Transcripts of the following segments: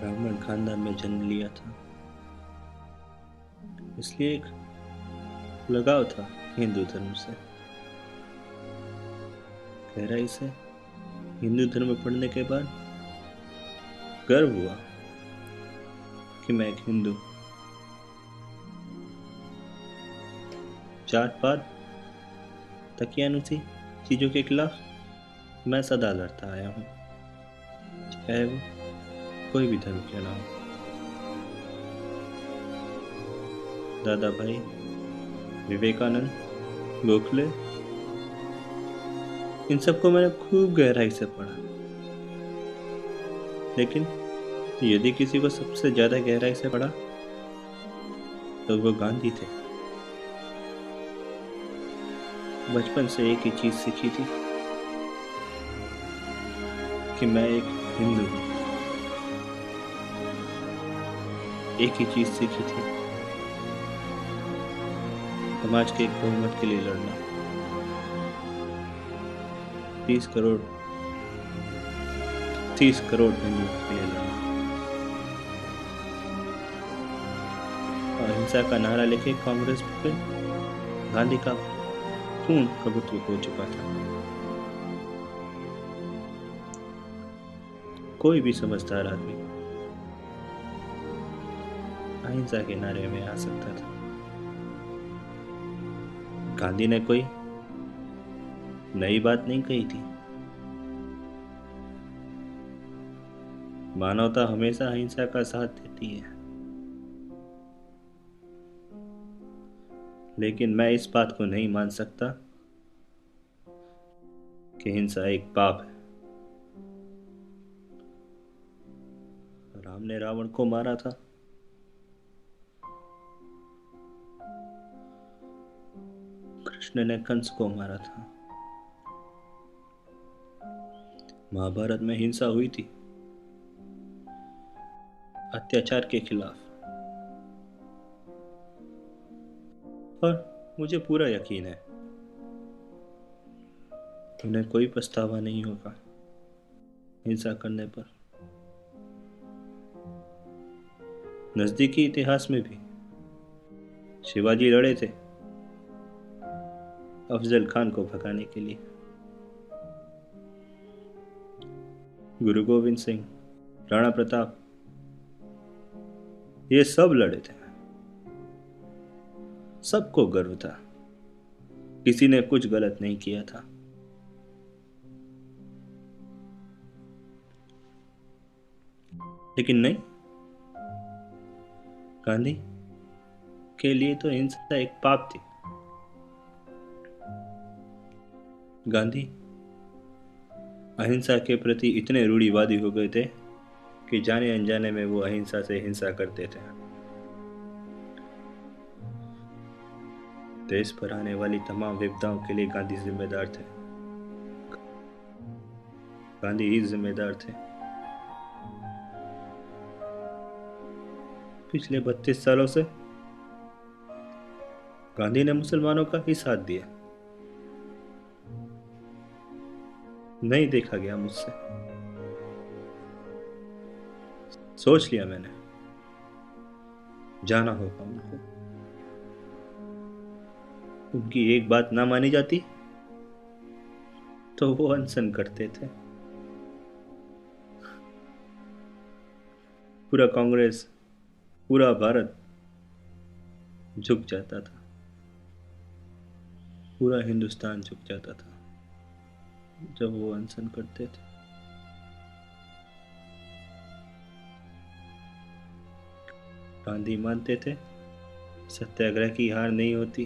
ब्राह्मण खानदान में जन्म लिया था, इसलिए एक लगाव था हिंदू धर्म से। गहराई से हिंदू धर्म पढ़ने के बाद गर्व हुआ कि मैं एक हिंदू। जात पात तकियानुसी चीजों के खिलाफ मैं सदा लड़ता आया हूँ, चाहे वो कोई भी धर्म क्यों ना हो। दादा भाई, विवेकानंद, गोखले, इन सबको मैंने खूब गहराई से पढ़ा, लेकिन यदि किसी को सबसे ज्यादा गहराई से पढ़ा तो वो गांधी थे। बचपन से एक ही चीज सीखी थी कि मैं एक हिंदू हूँ। एक ही चीज सीखी थी, समाज के एक बहुमत के लिए लड़ना। 30 करोड़ हिंदुओं के लिए लड़ना। अहिंसा का नारा लेके कांग्रेस पे गांधी का पूर्ण प्रभुत्व हो चुका था। कोई भी समझदार आदमी अहिंसा के नारे में आ सकता था। गांधी ने कोई नई बात नहीं कही थी। मानवता हमेशा अहिंसा का साथ देती है, लेकिन मैं इस बात को नहीं मान सकता कि हिंसा एक पाप है। राम ने रावण को मारा था, कृष्ण ने कंस को मारा था। महाभारत में हिंसा हुई थी अत्याचार के खिलाफ, और मुझे पूरा यकीन है उन्हें कोई पछतावा नहीं होगा हिंसा करने पर। नजदीकी इतिहास में भी शिवाजी लड़े थे अफजल खान को भगाने के लिए। गुरु गोविंद सिंह, राणा प्रताप, ये सब लड़े थे। सबको गर्व था, किसी ने कुछ गलत नहीं किया था। लेकिन नहीं, गांधी के लिए तो हिंसा एक पाप थी। गांधी अहिंसा के प्रति इतने रूढ़िवादी हो गए थे कि जाने अनजाने में वो अहिंसा से हिंसा करते थे। देश पर आने वाली तमाम विपदाओं के लिए गांधी जिम्मेदार थे। गांधी ही जिम्मेदार थे। पिछले 32 सालों से गांधी ने मुसलमानों का ही साथ दिया। नहीं देखा गया मुझसे। सोच लिया मैंने, जाना होगा उनको। उनकी एक बात ना मानी जाती तो वो अनशन करते थे। पूरा कांग्रेस, पूरा भारत झुक जाता था। पूरा हिंदुस्तान झुक जाता था जब वो अनशन करते थे। गांधी मानते थे सत्याग्रह की हार नहीं होती।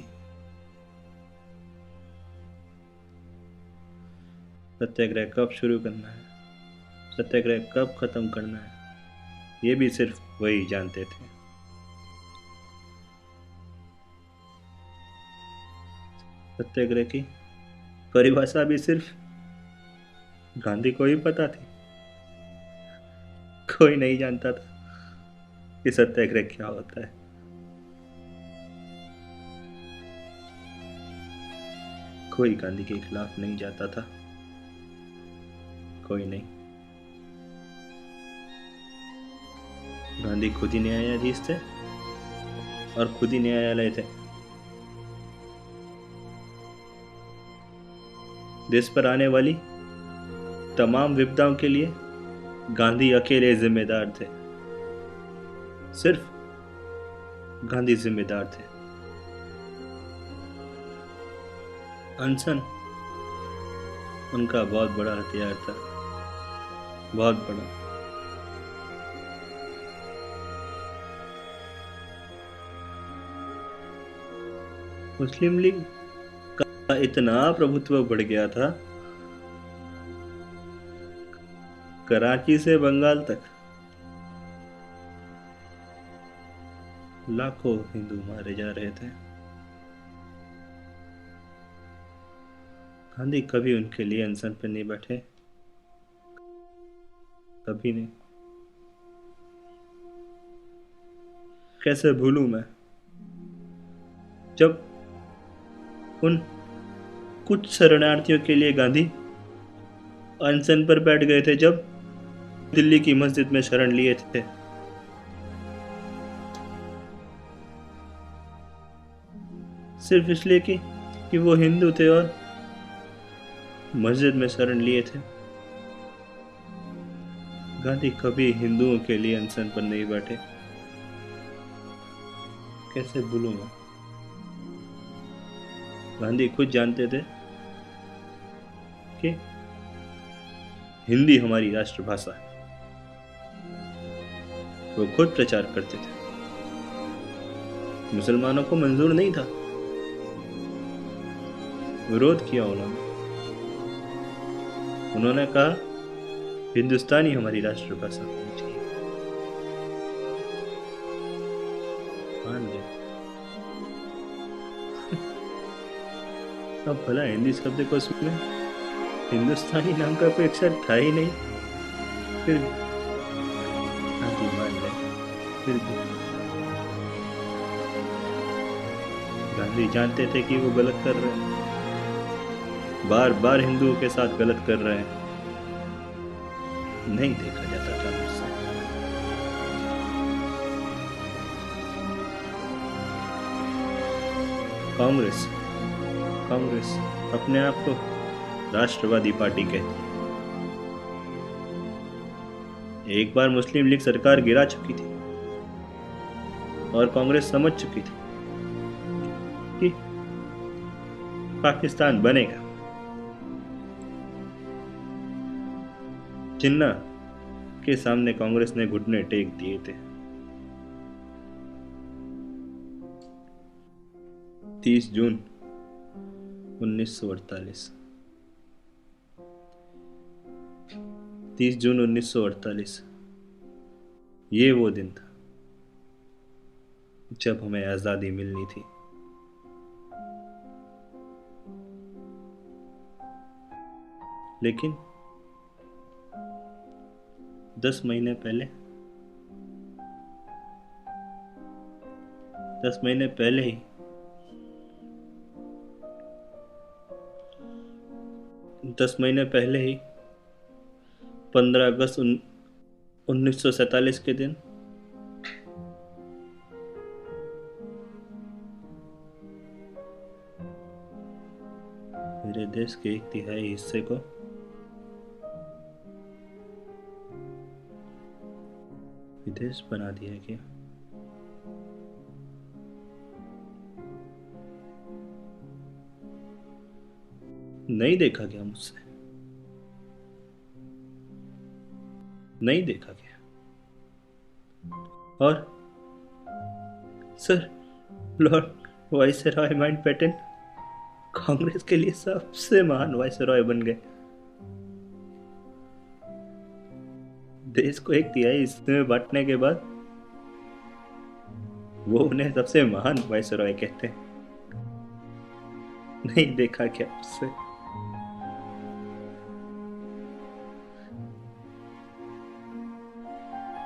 सत्याग्रह कब शुरू करना है, सत्याग्रह कब खत्म करना है, ये भी सिर्फ वही जानते थे। सत्याग्रह की परिभाषा भी सिर्फ गांधी को ही पता थी। कोई नहीं जानता था कि सत्याग्रह क्या होता है। कोई गांधी के खिलाफ नहीं जाता था, कोई नहीं। गांधी खुद ही न्यायाधीश थे और खुद ही न्यायालय थे। देश पर आने वाली तमाम विपदाओं के लिए गांधी अकेले जिम्मेदार थे। सिर्फ गांधी जिम्मेदार थे। अनशन उनका बहुत बड़ा हथियार था, बहुत बड़ा। मुस्लिम लीग का इतना प्रभुत्व बढ़ गया था, कराची से बंगाल तक लाखों हिंदू मारे जा रहे थे। गांधी कभी उनके लिए अनशन पर नहीं बैठे, कभी नहीं। कैसे भूलूं मैं जब उन कुछ शरणार्थियों के लिए गांधी अनशन पर बैठ गए थे, जब दिल्ली की मस्जिद में शरण लिए थे। सिर्फ इसलिए कि वो हिंदू थे और मस्जिद में शरण लिए थे। गांधी कभी हिंदुओं के लिए अनशन पर नहीं बैठे। कैसे भूलूं मैं। गांधी खुद जानते थे कि हिंदी हमारी राष्ट्रभाषा है। वो खुद प्रचार करते थे। मुसलमानों को मंजूर नहीं था, विरोध किया उन्होंने कहा हिंदुस्तानी हमारी राष्ट्रभाषा होनी चाहिए। मान गए। अब भला हिंदी शब्द को उसमें हिंदुस्तानी नाम का कोई अक्षर था ही नहीं, फिर गांधी मान गए। फिर भी गांधी जानते थे कि वो गलत कर रहे हैं, बार बार हिंदुओं के साथ गलत कर रहे हैं। नहीं देखा जाता था मुझसे। कांग्रेस अपने आप को राष्ट्रवादी पार्टी कहती है। एक बार मुस्लिम लीग सरकार गिरा चुकी थी और कांग्रेस समझ चुकी थी कि पाकिस्तान बनेगा। जिन्ना के सामने कांग्रेस ने घुटने टेक दिए थे। 30 जून 1948। 30 जून 1948 ये वो दिन था जब हमें आजादी मिलनी थी। लेकिन 10 महीने पहले 10 महीने पहले ही 15 अगस्त 1947 के दिन मेरे देश के 1/3 हिस्से को विदेश बना दिया गया। नहीं देखा गया मुझसे, नहीं देखा गया। और sir Lord viceroy Mountbatten Congress के लिए सबसे महान वाइसरॉय बन गए। देश को 1/3 हिस्से में बांटने के बाद वो उन्हें सबसे महान वाइसरॉय कहते हैं। नहीं देखा क्या उससे।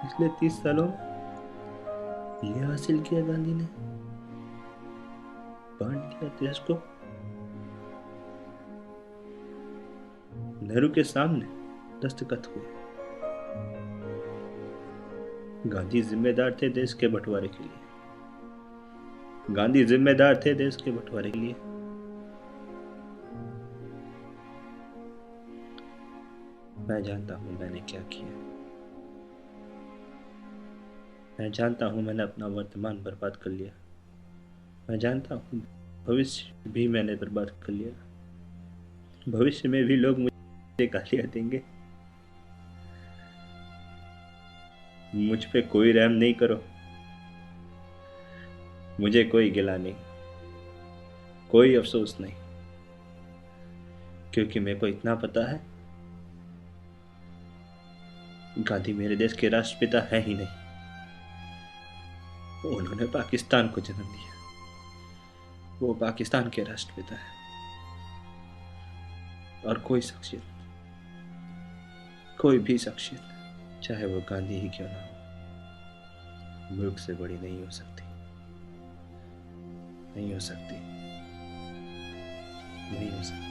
पिछले 30 सालों में यह हासिल किया गांधी ने, बांट दिया देश को। नेहरू के सामने दस्तखत हुए, गांधी जिम्मेदार थे देश के बंटवारे के लिए। गांधी जिम्मेदार थे देश के बंटवारे के लिए। मैं जानता हूं मैंने क्या किया। मैं जानता हूं मैंने अपना वर्तमान बर्बाद कर लिया। मैं जानता हूं भविष्य भी मैंने बर्बाद कर लिया। भविष्य में भी लोग मुझे गालियां देंगे। मुझ पे कोई रहम नहीं करो। मुझे कोई गिला नहीं, कोई अफसोस नहीं, क्योंकि मेरे को इतना पता है गांधी मेरे देश के राष्ट्रपिता है ही नहीं। उन्होंने पाकिस्तान को जन्म दिया। वो पाकिस्तान के राष्ट्रपिता है। और कोई शख्सियत, कोई भी शख्सियत, चाहे वो गांधी ही क्यों ना हो, मुल्क से बड़ी नहीं हो सकती। नहीं हो सकती। नहीं हो सकती।